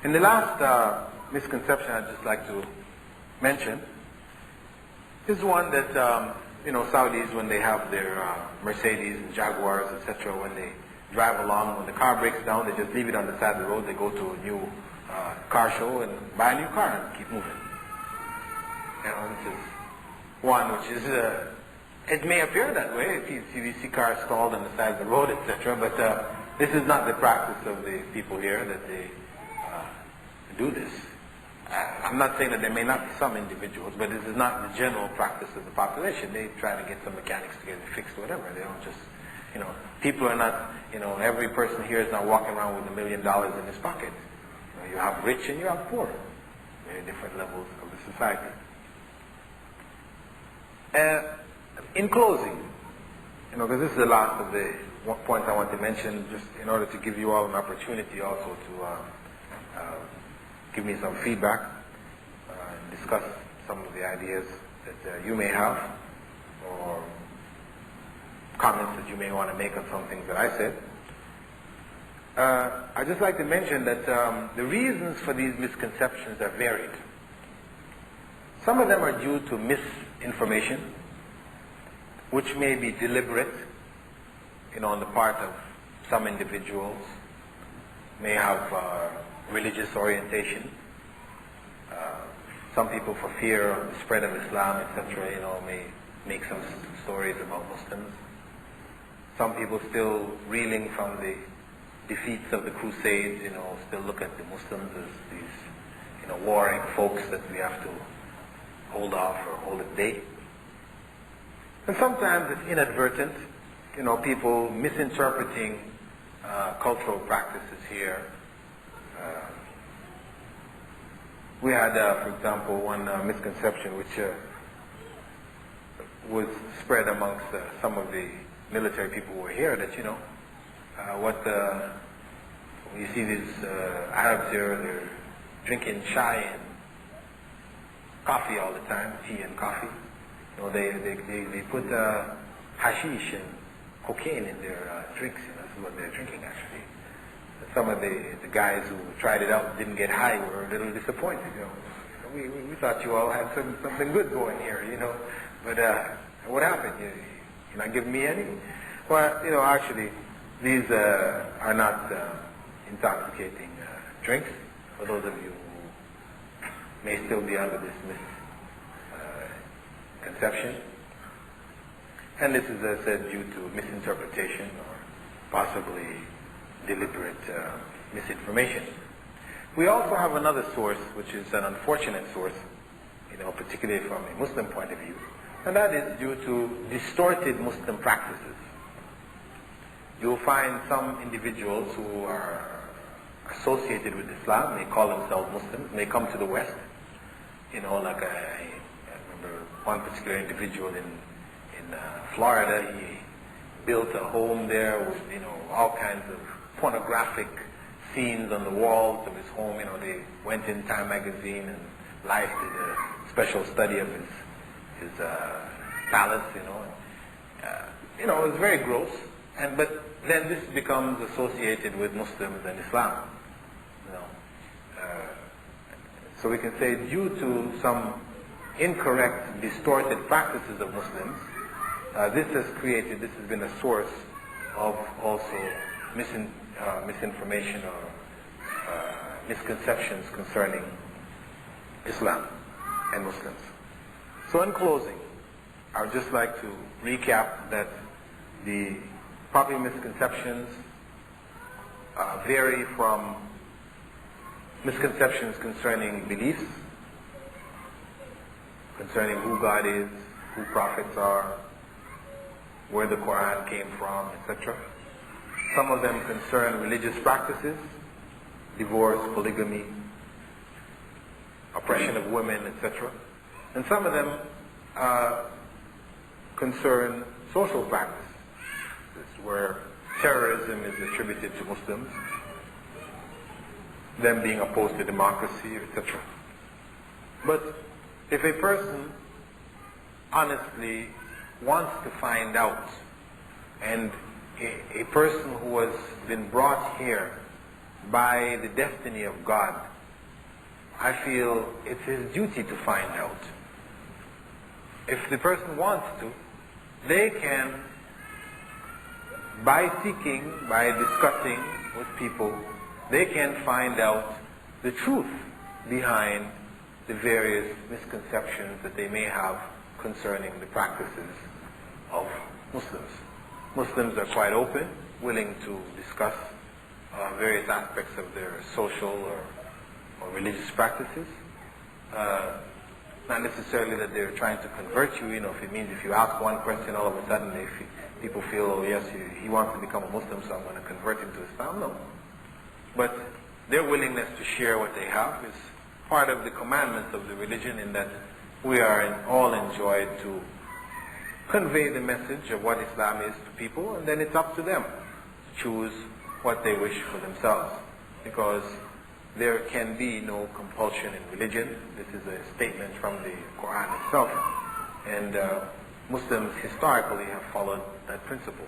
In the last misconception I'd just like to mention is one that, Saudis, when they have their Mercedes and Jaguars, etc., when they drive along, when the car breaks down, they just leave it on the side of the road, they go to a new car show and buy a new car and keep moving. This is one which is, it may appear that way if you see cars stalled on the side of the road, etc., but this is not the practice of the people here, that they do this. I'm not saying that there may not be some individuals, but this is not the general practice of the population. They try to get some mechanics together to fix whatever. They don't just, people are not, every person here is not walking around with $1 million in his pocket. You have rich and you have poor. Very different levels of the society. In closing, because this is the last of the points I want to mention, just in order to give you all an opportunity also to give me some feedback, and discuss some of the ideas that you may have, or comments that you may want to make on some things that I said. I'd just like to mention that the reasons for these misconceptions are varied. Some of them are due to misinformation, which may be deliberate, on the part of some individuals, may have religious orientation. Some people, for fear of the spread of Islam, etc., may make some stories about Muslims. Some people still reeling from the defeats of the Crusades, still look at the Muslims as these, warring folks that we have to hold off or hold at bay. And sometimes it's inadvertent, people misinterpreting cultural practices here. We had, for example, one misconception which was spread amongst some of the military people who were here, that, when you see these Arabs here, they're drinking chai and coffee all the time, tea and coffee. They put hashish and cocaine in their drinks. That's what they're drinking, actually. Some of the guys who tried it out and didn't get high were a little disappointed. We thought you all had something good going here, But what happened? You're not giving me any? Well, actually, these are not intoxicating drinks. For those of you who may still be under this misconception. And this is, as I said, due to misinterpretation or possibly deliberate misinformation. We also have another source, which is an unfortunate source, particularly from a Muslim point of view, and that is due to distorted Muslim practices. You'll find some individuals who are associated with Islam, they call themselves Muslims, and they come to the West. Like I remember one particular individual in Florida. He built a home there with, all kinds of pornographic scenes on the walls of his home. They went in Time magazine, and Life did a special study of his palace. It was very gross. But then this becomes associated with Muslims and Islam. So we can say, due to some incorrect, distorted practices of Muslims, this has been a source of also misinformation or misconceptions concerning Islam and Muslims. So in closing, I would just like to recap that the popular misconceptions vary from misconceptions concerning beliefs, concerning who God is, who prophets are, where the Quran came from, etc. Some of them concern religious practices, divorce, polygamy, oppression of women, etc. And some of them concern social practices, where terrorism is attributed to Muslims, them being opposed to democracy, etc. But if a person honestly wants to find out, and a person who has been brought here by the destiny of God, I feel it's his duty to find out. If the person wants to, they can, by seeking, by discussing with people, they can find out the truth behind the various misconceptions that they may have concerning the practices of Muslims. Muslims are quite open, willing to discuss various aspects of their social or religious practices. Not necessarily that they're trying to convert you. If it means if you ask one question, all of a sudden people feel, oh yes, he wants to become a Muslim, so I'm going to convert him to Islam. No. But their willingness to share what they have is part of the commandments of the religion, in that we are all enjoined to convey the message of what Islam is to people, and then it's up to them to choose what they wish for themselves. Because there can be no compulsion in religion. This is a statement from the Quran itself. And Muslims historically have followed that principle.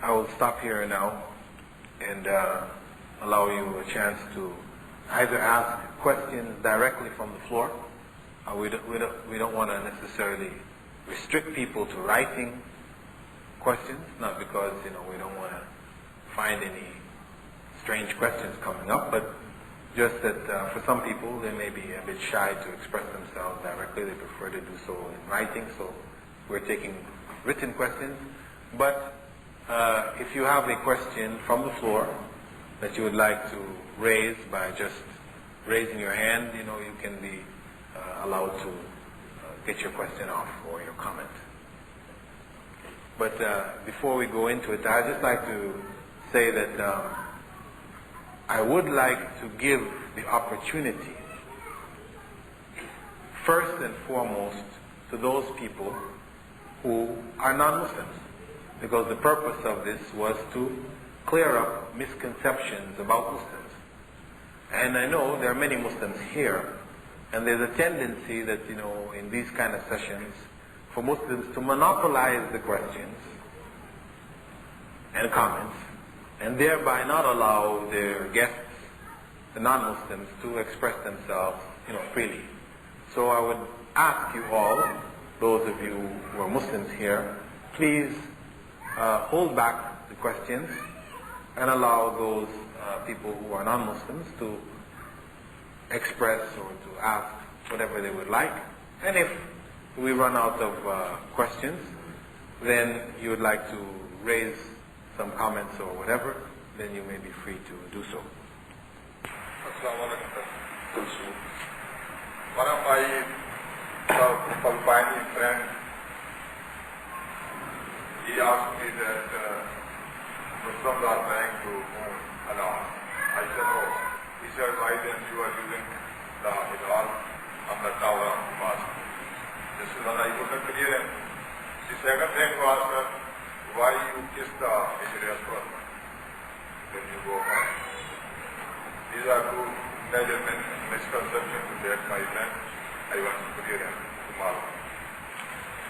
I will stop here now and allow you a chance to either ask questions directly from the floor. We don't want to necessarily restrict people to writing questions, not because we don't want to find any strange questions coming up, but just that for some people they may be a bit shy to express themselves directly. They prefer to do so in writing, so we're taking written questions. But if you have a question from the floor that you would like to raise by just raising your hand, you can be allowed to get your question off or your comment. But before we go into it, I'd just like to say that I would like to give the opportunity, first and foremost, to those people who are non-Muslims, because the purpose of this was to clear up misconceptions about Muslims. And I know there are many Muslims here, and there's a tendency that, in these kind of sessions, for Muslims to monopolize the questions and comments, and thereby not allow their guests, the non-Muslims, to express themselves, freely. So I would ask you all, those of you who are Muslims here, please hold back the questions and allow those people who are non-Muslims to express or to ask whatever they would like. And if we run out of questions, then you would like to raise some comments or whatever, then you may be free to do so. One of my Palestinian friends, he asked me that Muslims are trying to own halal. I said, oh. He said, why then you are using the halal on the tower of the mosque? This is what I wasn't clear. The second thing was, why you kiss the Israel first when you go home? These are two major misconceptions that my friend I want to clear tomorrow.